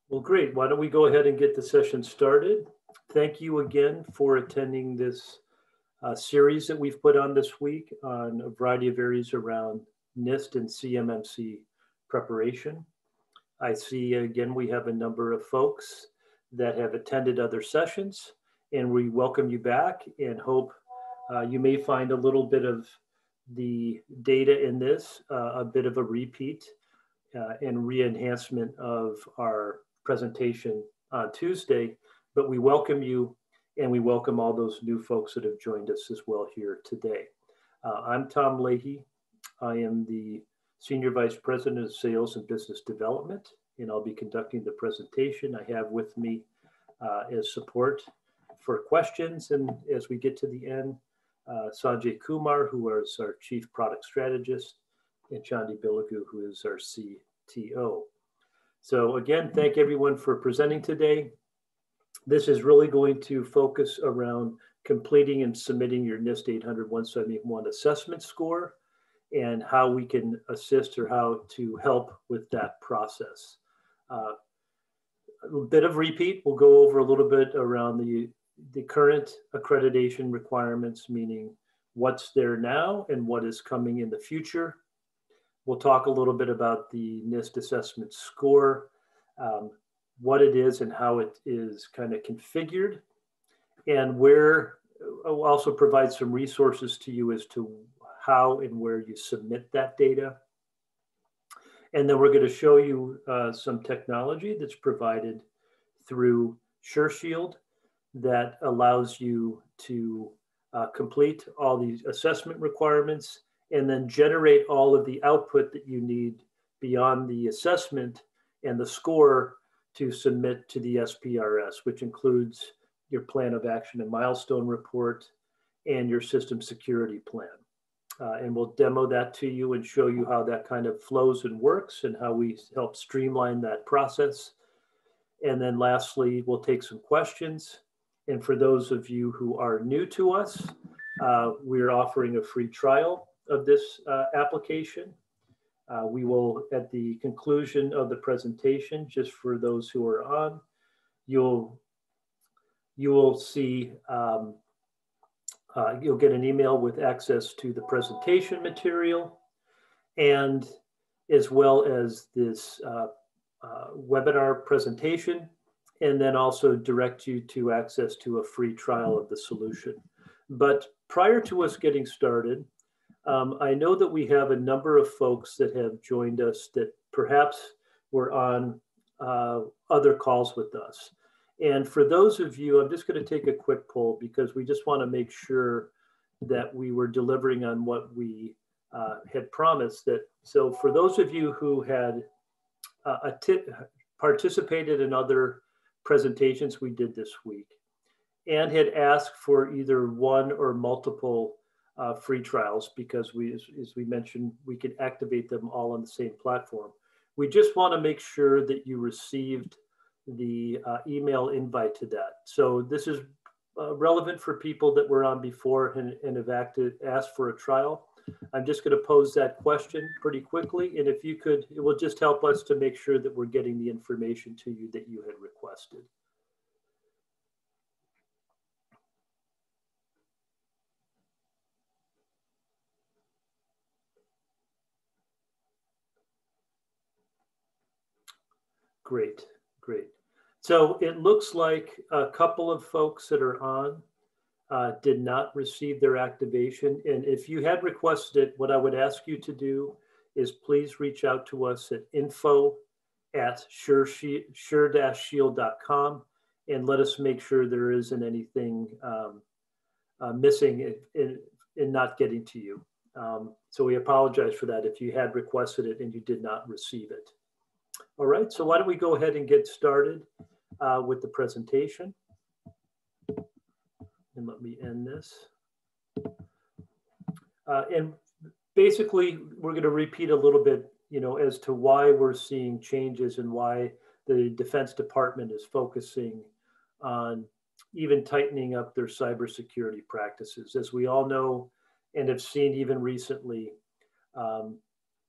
Well, great. Why don't we go ahead and get the session started? Thank you again for attending this series that we've put on this week on a variety of areas around NIST and CMMC preparation. I see again we have a number of folks that have attended other sessions, and we welcome you back and hope you may find a little bit of the data in this, a bit of a repeat and re-enhancement of our presentation on Tuesday, but we welcome you and we welcome all those new folks that have joined us as well here today. I'm Tom Leahy. I am the Senior Vice President of Sales and Business Development, and I'll be conducting the presentation. I have with me as support for questions, and as we get to the end, Sanjay Kumar, who is our Chief Product Strategist, and Chandi Bilagu, who is our CTO. So again, thank everyone for presenting today. This is really going to focus around completing and submitting your NIST 800-171 assessment score and how we can assist or how to help with that process. A bit of repeat, we'll go over a little bit around the current accreditation requirements, meaning what's there now and what is coming in the future. We'll talk a little bit about the NIST assessment score, what it is and how it is kind of configured, and where I'll also provide some resources to you as to how and where you submit that data. And then we're going to show you some technology that's provided through SureShield that allows you to complete all these assessment requirements and then generate all of the output that you need beyond the assessment and the score to submit to the SPRS, which includes your plan of action and milestone report and your system security plan. And we'll demo that to you and show you how that kind of flows and works and how we help streamline that process. And then lastly, we'll take some questions. And for those of you who are new to us, we're offering a free trial of this application. We will, at the conclusion of the presentation, just for those who are on, you will see, you'll get an email with access to the presentation material and as well as this webinar presentation, and then also direct you to access to a free trial of the solution. But prior to us getting started, I know that we have a number of folks that have joined us that perhaps were on other calls with us. And for those of you, I'm just going to take a quick poll because we just want to make sure that we were delivering on what we had promised. So for those of you who had participated in other presentations we did this week and had asked for either one or multiple free trials, because as we mentioned, we could activate them all on the same platform. We just want to make sure that you received the email invite to that. So this is relevant for people that were on before and have asked for a trial. I'm just going to pose that question pretty quickly. And if you could, it will just help us to make sure that we're getting the information to you that you had requested. Great, great. So it looks like a couple of folks that are on did not receive their activation. And if you had requested it, what I would ask you to do is please reach out to us at info@sure-shield.com and let us make sure there isn't anything missing in not getting to you. So we apologize for that if you had requested it and you did not receive it. All right, so why don't we go ahead and get started with the presentation. And let me end this. And basically, we're going to repeat a little bit, as to why we're seeing changes and why the Defense Department is focusing on even tightening up their cybersecurity practices. As we all know and have seen even recently,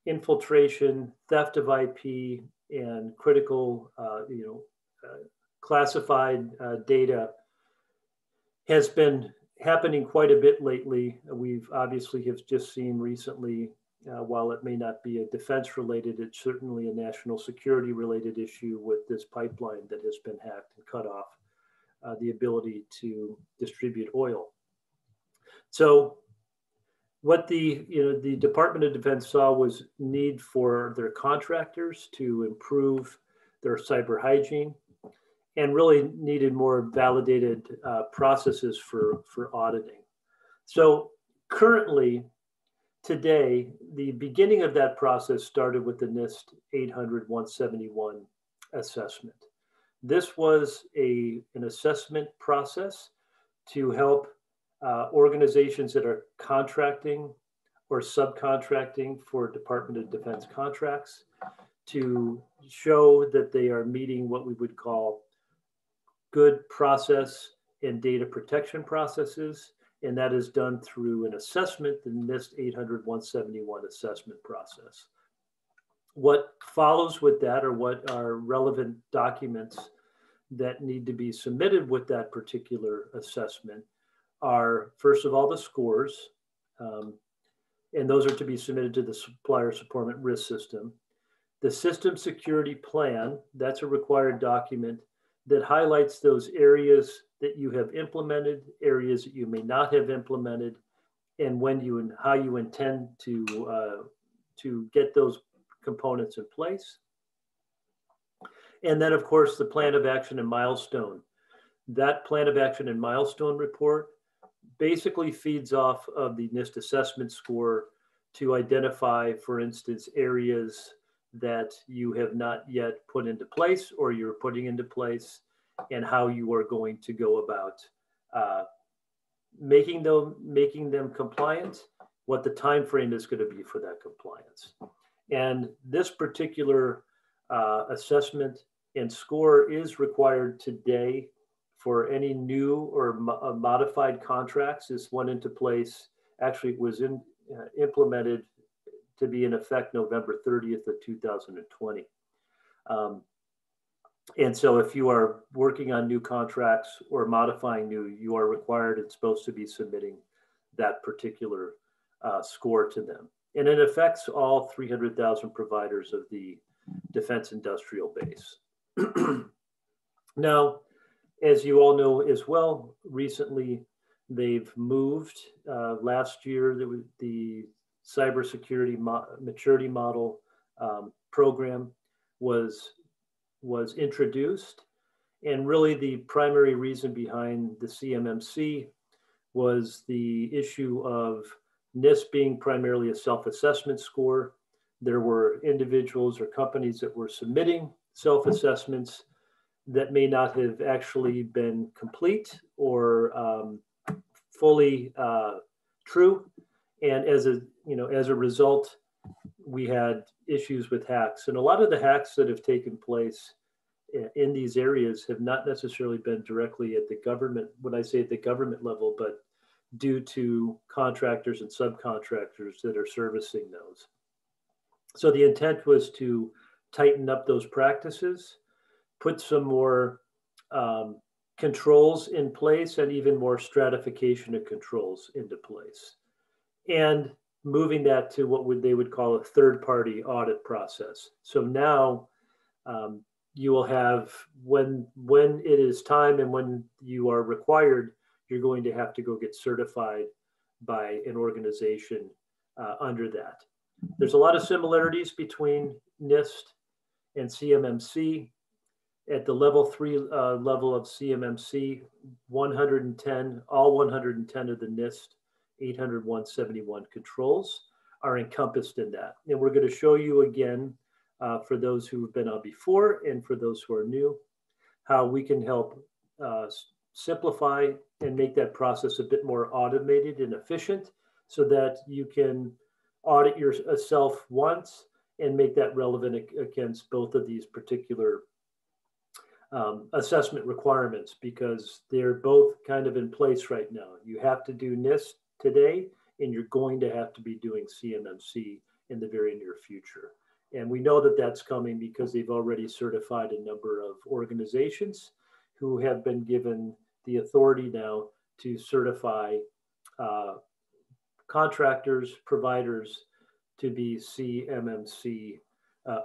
infiltration, theft of IP, and critical, classified data has been happening quite a bit lately. We've obviously have just seen recently, while it may not be a defense related, it's certainly a national security related issue with this pipeline that has been hacked and cut off the ability to distribute oil. So what the Department of Defense saw was need for their contractors to improve their cyber hygiene, and really needed more validated processes for auditing. So currently, today, the beginning of that process started with the NIST 800-171 assessment. This was an assessment process to help organizations that are contracting or subcontracting for Department of Defense contracts to show that they are meeting what we would call good process and data protection processes, and that is done through an assessment, the NIST 800-171 assessment process. What follows with that, or what are relevant documents that need to be submitted with that particular assessment, are, first of all, the scores, and those are to be submitted to the Supplier Support Risk System. The System Security Plan, that's a required document that highlights those areas that you have implemented, areas that you may not have implemented, and when you and how you intend to get those components in place. And then, of course, the Plan of Action and Milestone. That Plan of Action and Milestone report basically feeds off of the NIST assessment score to identify, for instance, areas that you have not yet put into place or you're putting into place, and how you are going to go about making them compliant, what the time frame is going to be for that compliance. And this particular assessment and score is required today for any new or modified contracts. This went into place, actually it was implemented to be in effect November 30th of 2020. And so if you are working on new contracts or modifying new, you are required and supposed to be submitting that particular score to them. And it affects all 300,000 providers of the defense industrial base. Now, as you all know as well, recently they've moved. Last year, the cybersecurity maturity model program was introduced. And really the primary reason behind the CMMC was the issue of NIST being primarily a self-assessment score. There were individuals or companies that were submitting self-assessments that may not have actually been complete or fully true. And as a result, we had issues with hacks. And a lot of the hacks that have taken place in these areas have not necessarily been directly at the government, when I say at the government level, but due to contractors and subcontractors that are servicing those. So the intent was to tighten up those practices, put some more controls in place, and even more stratification of controls into place. And moving that to what they would call a third-party audit process. So now you will have, when it is time and when you are required, you're going to have to go get certified by an organization under that. There's a lot of similarities between NIST and CMMC. At the level 3 level of CMMC, all 110 of the NIST 800-171 controls are encompassed in that. And we're going to show you again, for those who have been on before and for those who are new, how we can help simplify and make that process a bit more automated and efficient so that you can audit yourself once and make that relevant against both of these particular assessment requirements, because they're both kind of in place right now. You have to do NIST today, and you're going to have to be doing CMMC in the very near future. And we know that that's coming because they've already certified a number of organizations who have been given the authority now to certify contractors, providers to be CMMC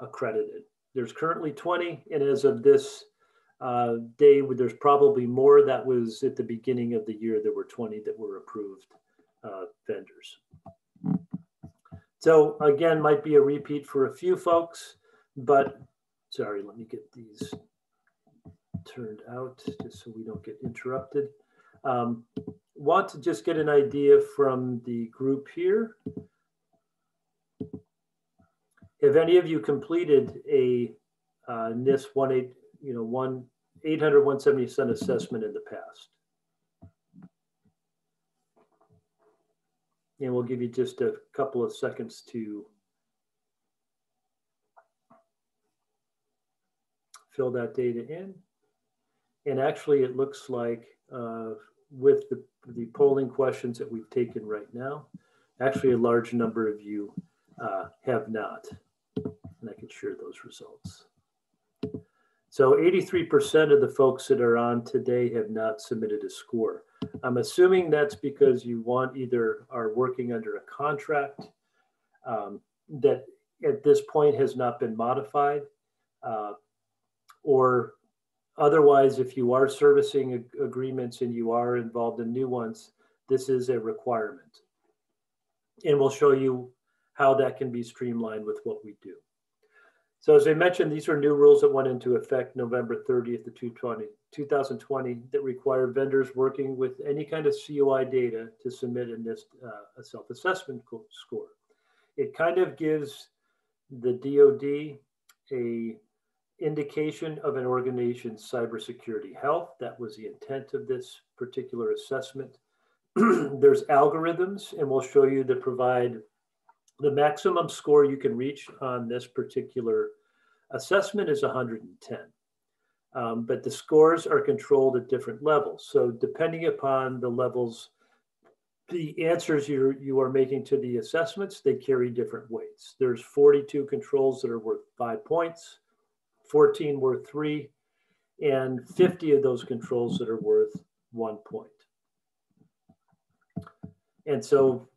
accredited. There's currently 20, and as of this day, there's probably more. That was at the beginning of the year, there were 20 that were approved vendors. So again, might be a repeat for a few folks, but sorry, let me get these turned out just so we don't get interrupted. Want to just get an idea from the group here. Have any of you completed a NIST 800-170 assessment in the past? And we'll give you just a couple of seconds to fill that data in. And actually, it looks like with the polling questions that we've taken right now, actually a large number of you have not. And I can share those results. So 83% of the folks that are on today have not submitted a score. I'm assuming that's because you either are working under a contract that at this point has not been modified, or otherwise, if you are servicing agreements and you are involved in new ones, this is a requirement. And we'll show you how that can be streamlined with what we do. So as I mentioned, these are new rules that went into effect November 30th of 2020 that require vendors working with any kind of COI data to submit a self-assessment score. It kind of gives the DoD a indication of an organization's cybersecurity health. That was the intent of this particular assessment. There's algorithms, and we'll show you that provide the maximum score you can reach on this particular assessment is 110. But the scores are controlled at different levels. So depending upon the levels, the answers you are making to the assessments, they carry different weights. There's 42 controls that are worth 5 points, 14 worth 3, and 50 of those controls that are worth 1 point. And so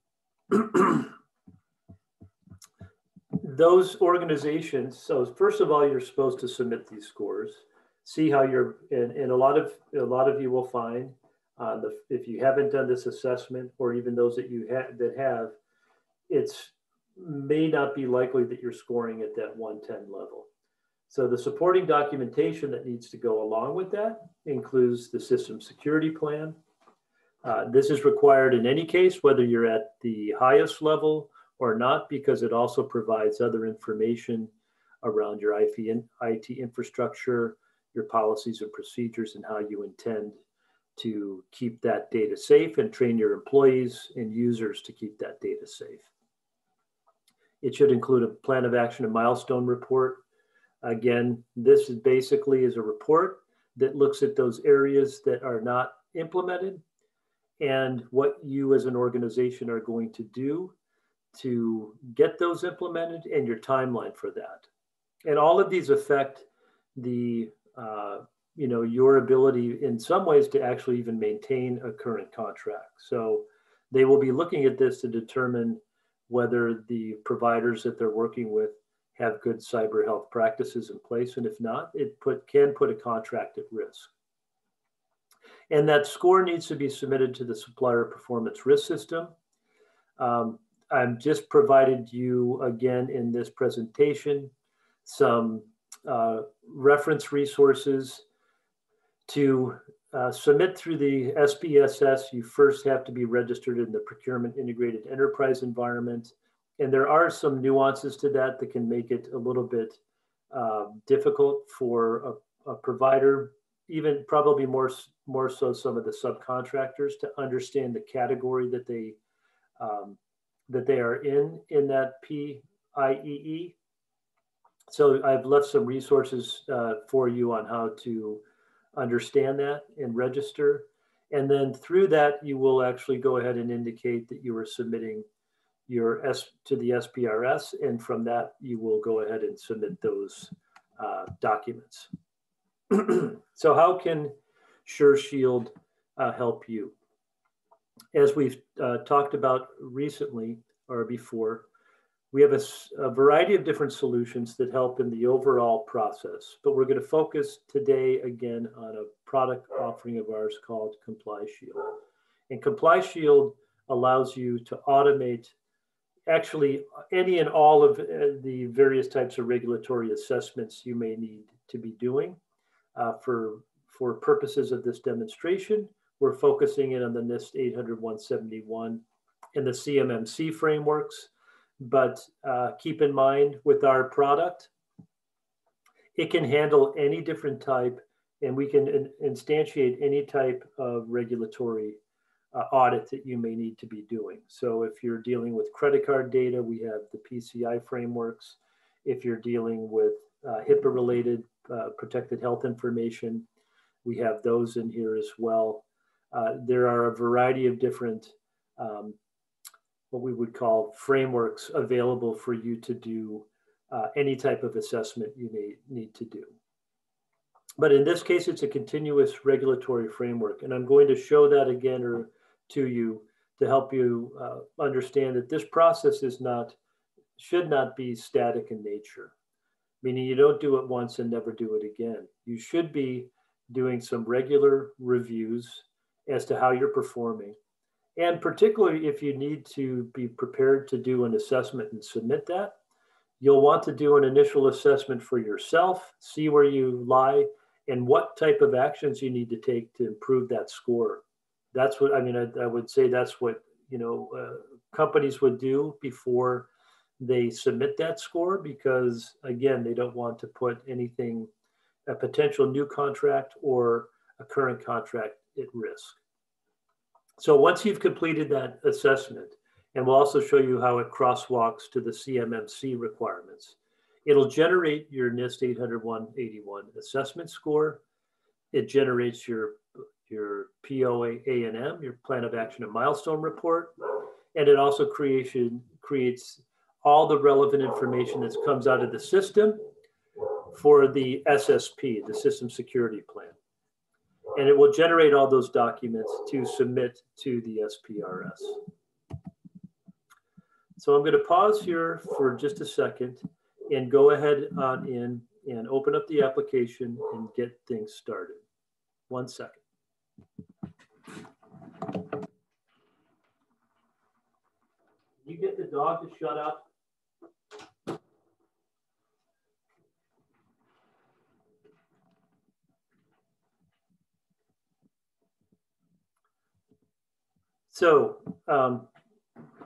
those organizations, so first of all, you're supposed to submit these scores, see how you're, and a lot of you will find if you haven't done this assessment, or even those that you have, it's may not be likely that you're scoring at that 110 level. So the supporting documentation that needs to go along with that includes the system security plan. This is required in any case, whether you're at the highest level or not, because it also provides other information around your IT infrastructure, your policies and procedures, and how you intend to keep that data safe and train your employees and users to keep that data safe. It should include a plan of action and milestone report. Again, this is basically a report that looks at those areas that are not implemented and what you as an organization are going to do to get those implemented and your timeline for that. And all of these affect the, your ability in some ways to actually even maintain a current contract. So they will be looking at this to determine whether the providers that they're working with have good cyber health practices in place. And if not, it can put a contract at risk. And that score needs to be submitted to the supplier performance risk system. I've just provided you again in this presentation some reference resources to submit through the SPSS. You first have to be registered in the Procurement Integrated Enterprise environment. And there are some nuances to that that can make it a little bit difficult for a provider, even probably more so some of the subcontractors, to understand the category that they are in that PIEE. So I've left some resources for you on how to understand that and register. And then through that, you will actually go ahead and indicate that you are submitting to the SPRS, and from that you will go ahead and submit those documents. So how can SureShield help you? As we've talked about recently or before, we have a variety of different solutions that help in the overall process, but we're going to focus today again on a product offering of ours called ComplyShield. And ComplyShield allows you to automate actually any and all of the various types of regulatory assessments you may need to be doing. For purposes of this demonstration, we're focusing in on the NIST 800-171 and the CMMC frameworks. But keep in mind with our product, it can handle any different type, and we can instantiate any type of regulatory audit that you may need to be doing. So if you're dealing with credit card data, we have the PCI frameworks. If you're dealing with HIPAA-related protected health information, we have those in here as well. There are a variety of different what we would call frameworks available for you to do any type of assessment you may need to do. But in this case, it's a continuous regulatory framework. And I'm going to show that again to you to help you understand that this process should not be static in nature, meaning you don't do it once and never do it again. You should be doing some regular reviews as to how you're performing. And particularly if you need to be prepared to do an assessment and submit that, you'll want to do an initial assessment for yourself, see where you lie, and what type of actions you need to take to improve that score. That's what, I mean, I would say that's what, companies would do before they submit that score, because again, they don't want to put anything, a potential new contract or a current contract at risk. So once you've completed that assessment, and we'll also show you how it crosswalks to the CMMC requirements, it'll generate your NIST 800-181 assessment score. It generates your POA&M, your Plan of Action and Milestone report, and it also creates all the relevant information that comes out of the system for the SSP, the System Security Plan. And it will generate all those documents to submit to the SPRS. So I'm going to pause here for just a second and go ahead on in and open up the application and get things started. 1 second. You get the dog to shut up? So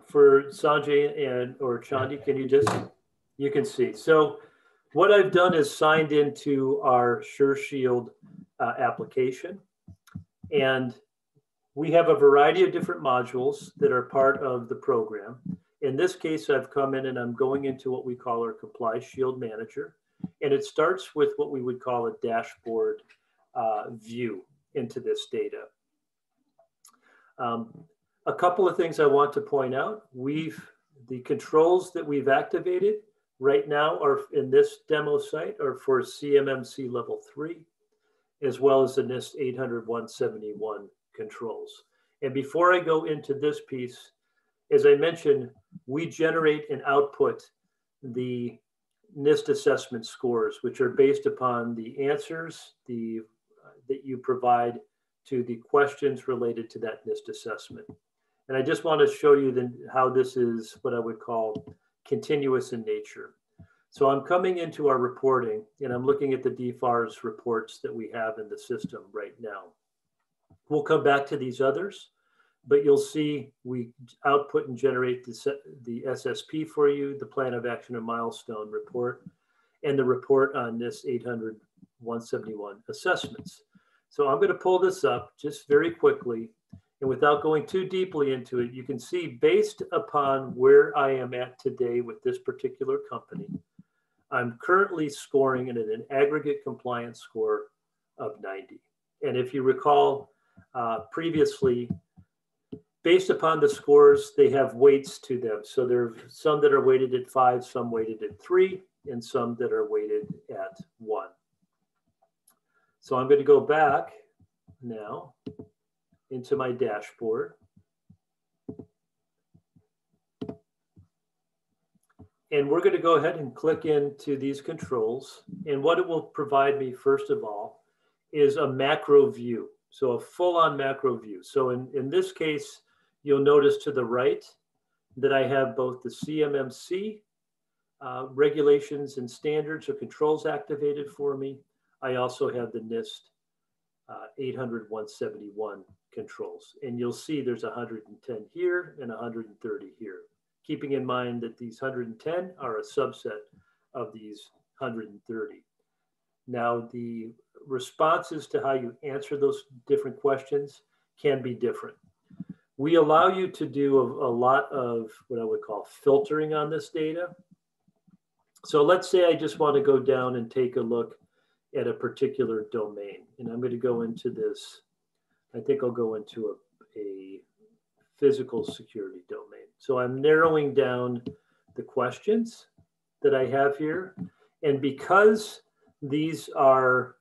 for Sanjay or Chandi, you can see. So what I've done is signed into our SureShield application. And we have a variety of different modules that are part of the program. In this case, I've come in and I'm going into what we call our ComplyShield Manager. And it starts with what we would call a dashboard view into this data. A couple of things I want to point out. The controls that we've activated right now are in this demo site are for CMMC level 3, as well as the NIST 800-171 controls. And before I go into this piece, as I mentioned, we generate and output the NIST assessment scores, which are based upon the answers that you provide to the questions related to that NIST assessment. And I just want to show you how this is what I would call continuous in nature. So I'm coming into our reporting and I'm looking at the DFARS reports that we have in the system right now. We'll come back to these others, but you'll see we output and generate the SSP for you, the Plan of Action and Milestone report, and the report on this 800-171 assessments. So I'm going to pull this up just very quickly. And without going too deeply into it, you can see based upon where I am at today with this particular company, I'm currently scoring at an aggregate compliance score of 90. And if you recall previously, based upon the scores, they have weights to them. So there are some that are weighted at 5, some weighted at 3, and some that are weighted at 1. So I'm going to go back now into my dashboard. And we're going to go ahead and click into these controls. And what it will provide me, first of all, is a macro view. So a full-on macro view. So in this case, you'll notice to the right that I have both the CMMC regulations and standards or controls activated for me. I also have the NIST 800-171 controls. And you'll see there's 110 here and 130 here, keeping in mind that these 110 are a subset of these 130. Now, the responses to how you answer those different questions can be different. We allow you to do a lot of what I would call filtering on this data. So let's say I just want to go down and take a look at a particular domain. And I'm going to go into this, I think I'll go into a physical security domain. So I'm narrowing down the questions that I have here. And because these are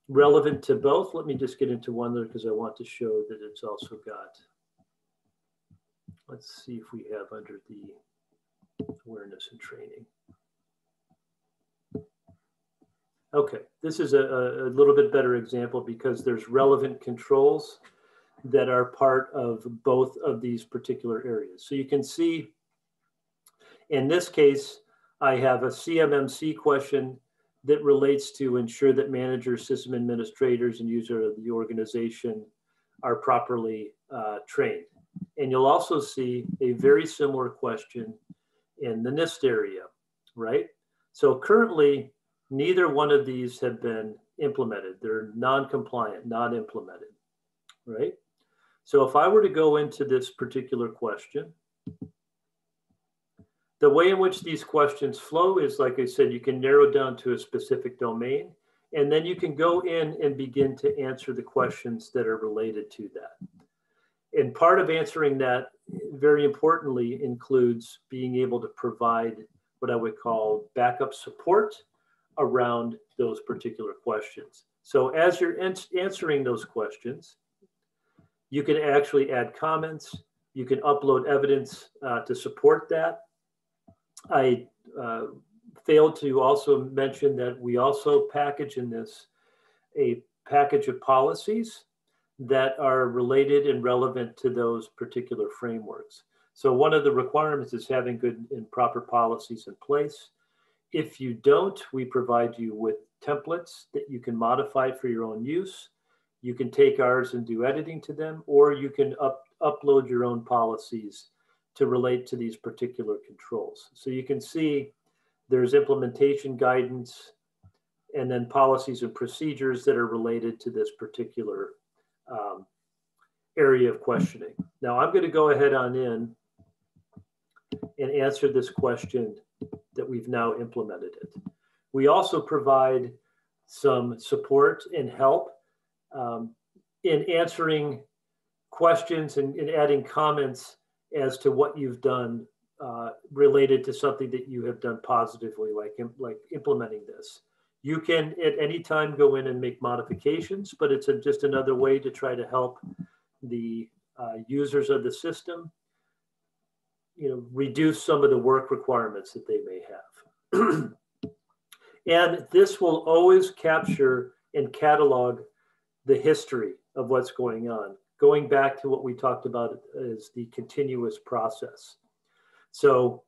relevant to both, let me just get into one there because I want to show that it's also got, let's see if we have under the awareness and training. Okay, this is a little bit better example because there's relevant controls that are part of both of these particular areas. So you can see in this case, I have a CMMC question that relates to ensure that managers, system administrators, and users of the organization are properly trained. And you'll also see a very similar question in the NIST area, right? So currently, neither one of these have been implemented. They're non-compliant, not implemented, right? So if I were to go into this particular question, the way in which these questions flow is, like I said, you can narrow down to a specific domain, and then you can go in and begin to answer the questions that are related to that. And part of answering that, very importantly, includes being able to provide what I would call backup support around those particular questions. So as you're answering those questions, you can actually add comments, you can upload evidence to support that. I failed to also mention that we also package in this a package of policies that are related and relevant to those particular frameworks. So one of the requirements is having good and proper policies in place. If you don't, we provide you with templates that you can modify for your own use. You can take ours and do editing to them, or you can upload your own policies to relate to these particular controls. So you can see there's implementation guidance and then policies and procedures that are related to this particular area of questioning. Now I'm going to go ahead on in and answer this question that we've now implemented it. We also provide some support and help in answering questions and adding comments as to what you've done related to something that you have done positively, like implementing this. You can at any time go in and make modifications, but it's just another way to try to help the users of the system, reduce some of the work requirements that they may have. And this will always capture and catalog the history of what's going on, going back to what we talked about as the continuous process. So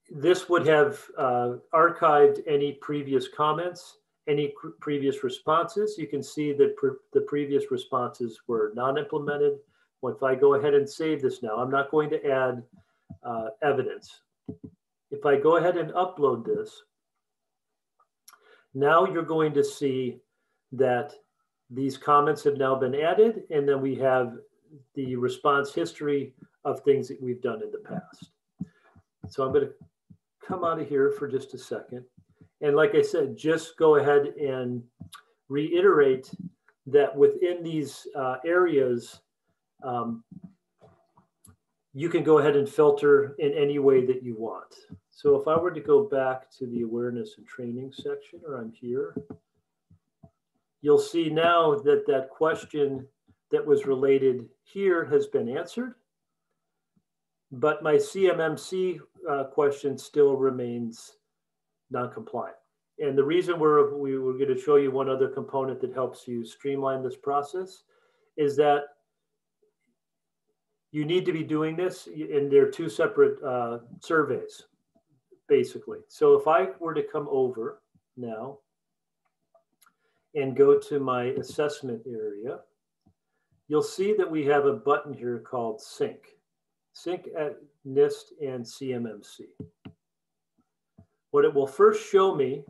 this would have archived any previous comments, any previous responses. You can see that the previous responses were non-implemented. Well, if I go ahead and save this now, I'm not going to add evidence. If I go ahead and upload this, now you're going to see that these comments have now been added, and then we have the response history of things that we've done in the past. So I'm going to come out of here for just a second. And like I said, just go ahead and reiterate that within these areas, you can go ahead and filter in any way that you want. So if I were to go back to the awareness and training section, or I'm here, you'll see now that that question that was related here has been answered, but my CMMC question still remains non-compliant. And the reason we were going to show you one other component that helps you streamline this process is that you need to be doing this, and there are two separate surveys, basically. So if I were to come over now and go to my assessment area, you'll see that we have a button here called Sync at NIST and CMMC. What it will first show me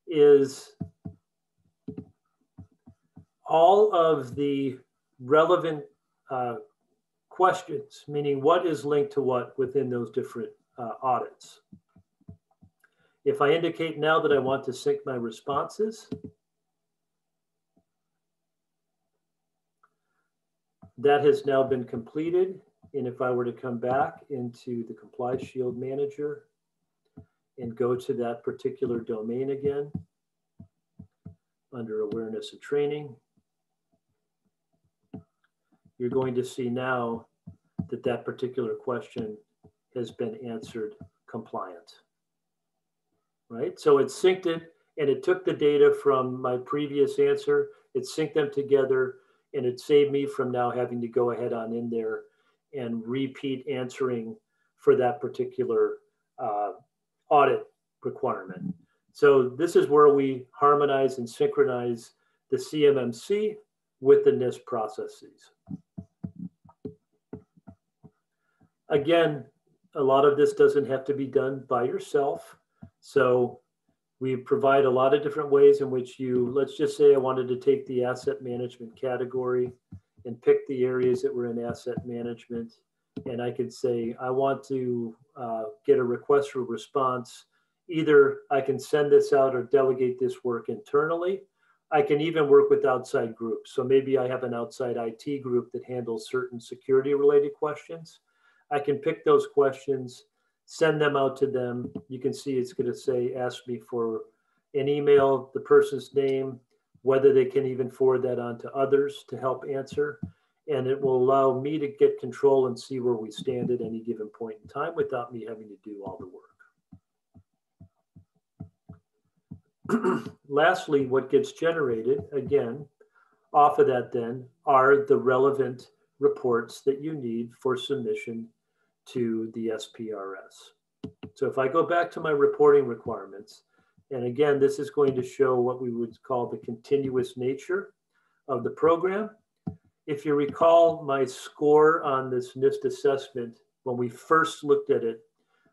is all of the relevant questions, meaning what is linked to what within those different audits. If I indicate now that I want to sync my responses, that has now been completed. And if I were to come back into the Comply Shield Manager and go to that particular domain again, under Awareness and Training, you're going to see now that that particular question has been answered compliant, right? So it synced it, and it took the data from my previous answer, it synced them together, and it saved me from now having to go ahead on in there and repeat answering for that particular audit requirement. So this is where we harmonize and synchronize the CMMC with the NIST processes. Again, a lot of this doesn't have to be done by yourself. So we provide a lot of different ways in which you, let's just say I wanted to take the asset management category and pick the areas that were in asset management. And I could say, I want to get a request for response. Either I can send this out or delegate this work internally. I can even work with outside groups. So maybe I have an outside IT group that handles certain security related questions. I can pick those questions, send them out to them. You can see it's going to say, ask me for an email, the person's name, whether they can even forward that on to others to help answer. And it will allow me to get control and see where we stand at any given point in time without me having to do all the work. Lastly, what gets generated, again, off of that then, are the relevant reports that you need for submission to the SPRS. So if I go back to my reporting requirements, and again, this is going to show what we would call the continuous nature of the program. If you recall, my score on this NIST assessment, when we first looked at it,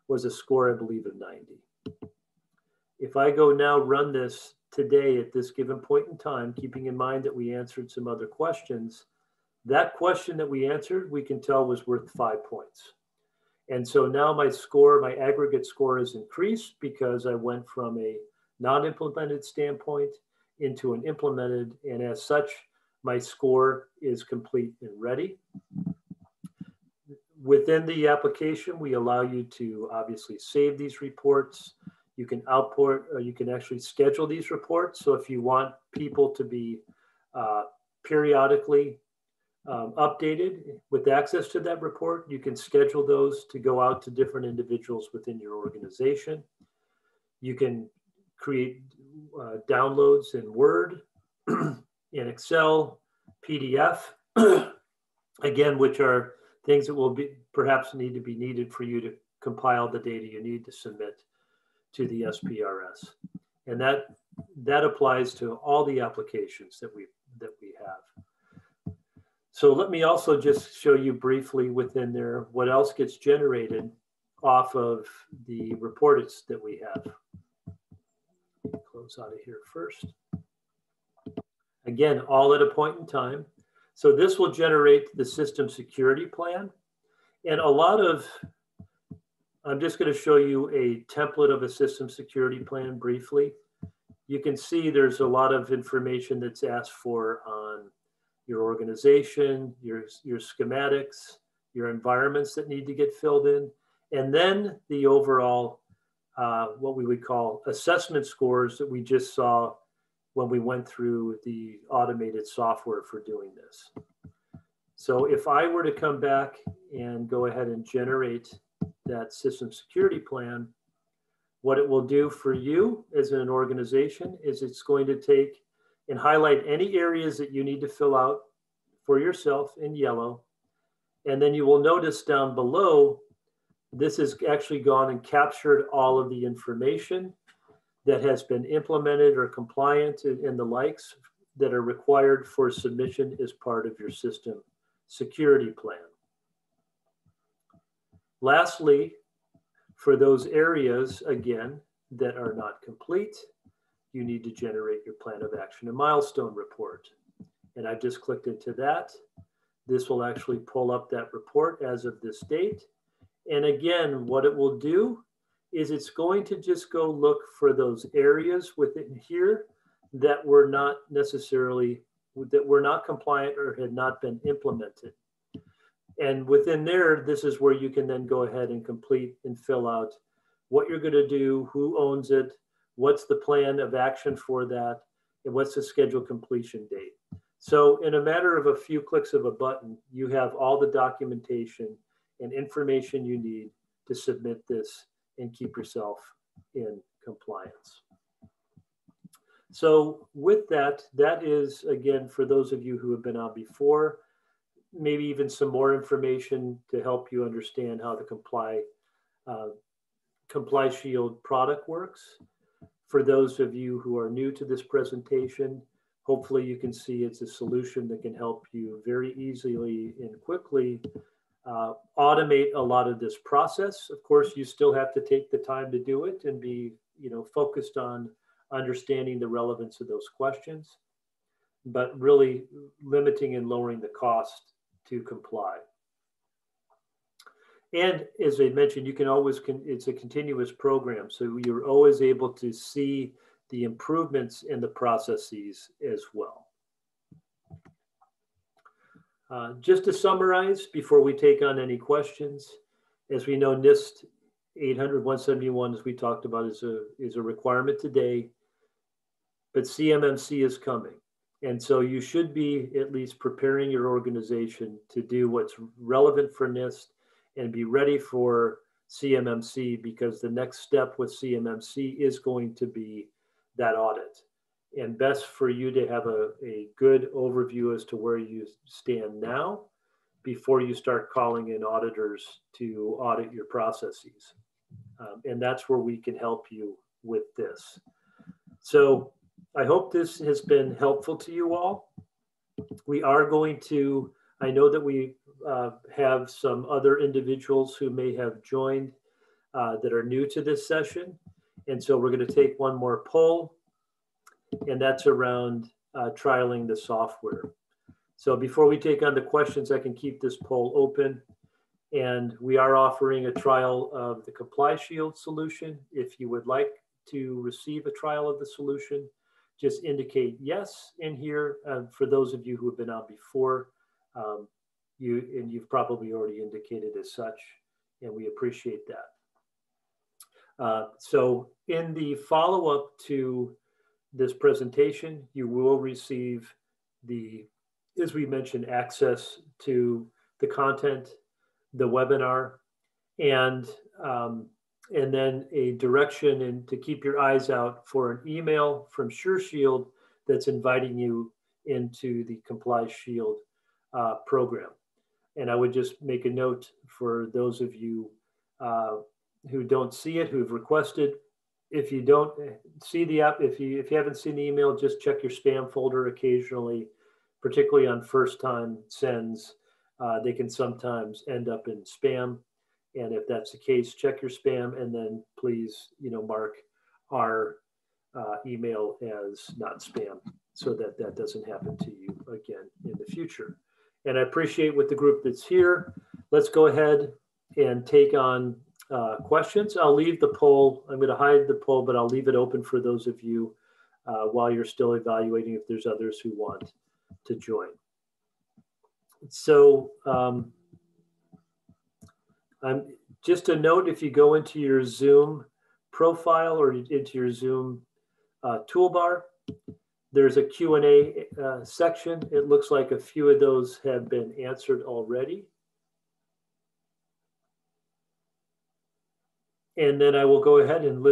was a score, I believe, of 90. If I go now run this today at this given point in time, keeping in mind that we answered some other questions, that question that we answered, we can tell was worth 5 points. And so now my score, my aggregate score is increased because I went from a non-implemented standpoint into an implemented, and as such, my score is complete and ready. Within the application, we allow you to obviously save these reports. You can output, or you can actually schedule these reports. So if you want people to be periodically updated with access to that report, you can schedule those to go out to different individuals within your organization. You can create downloads in Word, in Excel, PDF, again, which are things that will be perhaps need to be needed for you to compile the data you need to submit to the SPRS. And that applies to all the applications that we have. So let me also just show you briefly within there what else gets generated off of the reports that we have. Close out of here first. Again, all at a point in time. So this will generate the system security plan. And a lot of, I'm just going to show you a template of a system security plan briefly. You can see there's a lot of information that's asked for on your organization, your schematics, your environments that need to get filled in, and then the overall, what we would call assessment scores that we just saw when we went through the automated software for doing this. So if I were to come back and go ahead and generate that system security plan, what it will do for you as an organization is it's going to take and highlight any areas that you need to fill out for yourself in yellow. And then you will notice down below, this has actually gone and captured all of the information that has been implemented or compliant and the likes that are required for submission as part of your system security plan. Lastly, for those areas, again, that are not complete, you need to generate your plan of action and milestone report. And I've just clicked into that. This will actually pull up that report as of this date. And again, what it will do is it's going to just go look for those areas within here that were not necessarily, that were not compliant or had not been implemented. And within there, this is where you can then go ahead and complete and fill out what you're going to do, who owns it, what's the plan of action for that, and what's the scheduled completion date. So in a matter of a few clicks of a button, you have all the documentation and information you need to submit this and keep yourself in compliance. So with that, that is, again, for those of you who have been on before, maybe even some more information to help you understand how the Comply Shield product works. For those of you who are new to this presentation, hopefully you can see it's a solution that can help you very easily and quickly automate a lot of this process. Of course, you still have to take the time to do it and be, focused on understanding the relevance of those questions, but really limiting and lowering the cost to comply. And as I mentioned, you can always, it's a continuous program. So you're always able to see the improvements in the processes as well. Just to summarize before we take on any questions, as we know, NIST 800-171, as we talked about, is a requirement today, but CMMC is coming. And so you should be at least preparing your organization to do what's relevant for NIST and be ready for CMMC, because the next step with CMMC is going to be that audit. And best for you to have a good overview as to where you stand now before you start calling in auditors to audit your processes. And that's where we can help you with this. So I hope this has been helpful to you all. We are going to, I know that we have some other individuals who may have joined that are new to this session. And so we're going to take one more poll, and that's around trialing the software. So before we take on the questions, I can keep this poll open. And we are offering a trial of the Comply Shield solution. If you would like to receive a trial of the solution, just indicate yes in here. For those of you who have been on before, you've probably already indicated as such, and we appreciate that. So in the follow-up to this presentation, you will receive as we mentioned, access to the content, the webinar, and then a direction to keep your eyes out for an email from SureShield that's inviting you into the Comply Shield program. And I would just make a note for those of you who don't see it, who've requested. If you don't see the app, if you haven't seen the email, just check your spam folder occasionally, particularly on first-time sends. They can sometimes end up in spam. And if that's the case, check your spam, and then please, mark our email as not spam so that that doesn't happen to you again in the future. And I appreciate with the group that's here. Let's go ahead and take on questions. I'll leave the poll. I'm going to hide the poll, but I'll leave it open for those of you while you're still evaluating if there's others who want to join. So just a note, if you go into your Zoom profile or into your Zoom toolbar, there's a Q&A section. It looks like a few of those have been answered already. And then I will go ahead and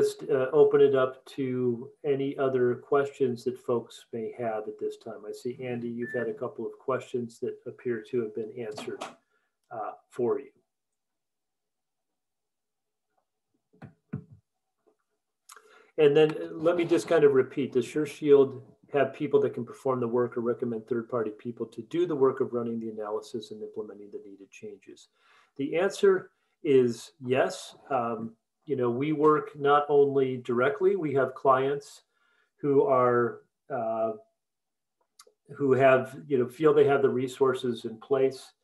open it up to any other questions that folks may have at this time. I see, Andy, you've had a couple of questions that appear to have been answered for you. And then let me just kind of repeat, does SureShield have people that can perform the work or recommend third-party people to do the work of running the analysis and implementing the needed changes? The answer is yes. You know, we work not only directly, we have clients who are, who have, you know, feel they have the resources in place,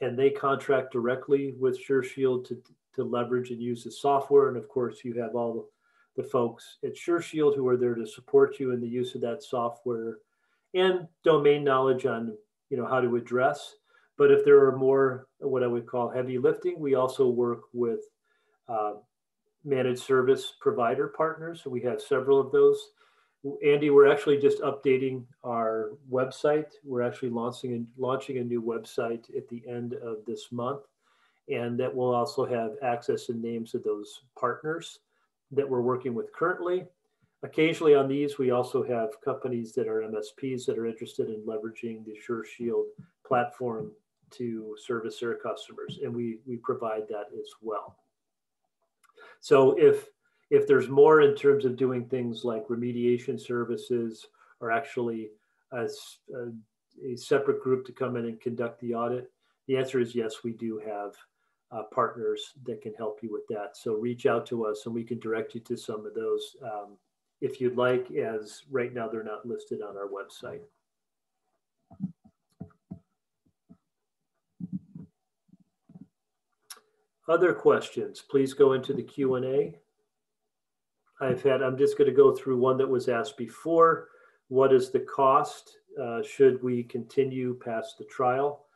and they contract directly with SureShield to leverage and use the software. And of course, you have all the folks at SureShield who are there to support you in the use of that software and domain knowledge on, you know, how to address. But if there are more, what I would call heavy lifting, we also work with managed service provider partners. So we have several of those. Andy, we're actually just updating our website. We're actually launching a new website at the end of this month. And that will also have access and names of those partners that we're working with currently. Occasionally on these, we also have companies that are MSPs that are interested in leveraging the SureShield platform to service their customers. And we provide that as well. So if there's more in terms of doing things like remediation services or actually a separate group to come in and conduct the audit, the answer is yes, we do have partners that can help you with that. So reach out to us and we can direct you to some of those if you'd like, as right now they're not listed on our website. Other questions, please go into the Q&A. I'm just going to go through one that was asked before. What is the cost should we continue past the trial?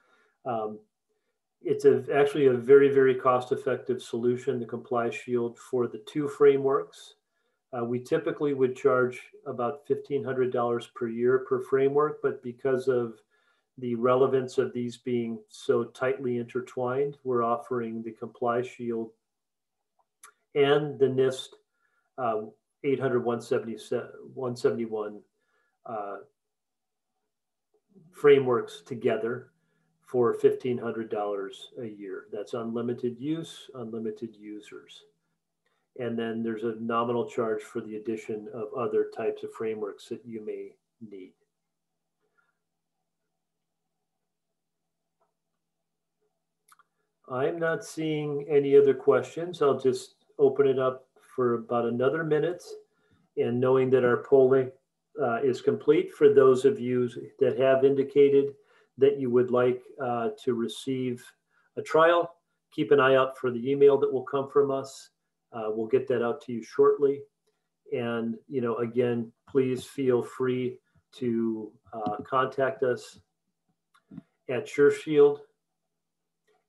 It's actually a very, very cost-effective solution, the Comply Shield, for the 2 frameworks. We typically would charge about $1,500 per year per framework, but because of the relevance of these being so tightly intertwined, we're offering the Comply Shield and the NIST 800-171 frameworks together for $1,500 a year. That's unlimited use, unlimited users. And then there's a nominal charge for the addition of other types of frameworks that you may need. I'm not seeing any other questions. I'll just open it up for about another minute, and knowing that our polling is complete, for those of you that have indicated that you would like to receive a trial, keep an eye out for the email that will come from us. We'll get that out to you shortly. And, you know, again, please feel free to contact us at SureShield.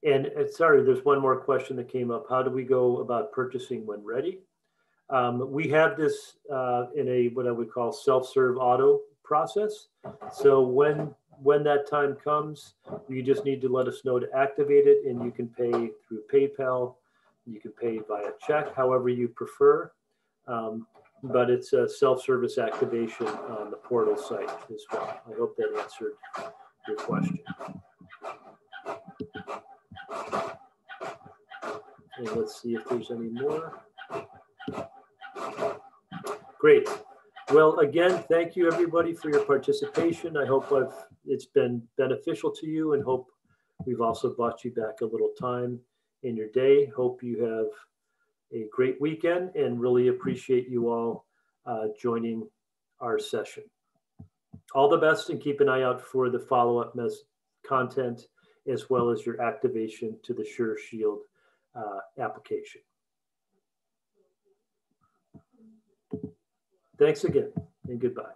And sorry, there's one more question that came up. How do we go about purchasing when ready? We have this in a what I would call self-serve auto process. So when that time comes, you just need to let us know to activate it, and you can pay through PayPal. You can pay via check, however you prefer. But it's a self-service activation on the portal site as well. I hope that answered your question. And let's see if there's any more. Great. Well, again, thank you everybody for your participation. I hope it's been beneficial to you, and hope we've also bought you back a little time in your day. Hope you have a great weekend, and really appreciate you all joining our session. All the best, and keep an eye out for the follow-up content, as well as your activation to the SureShield application. Thanks again, and goodbye.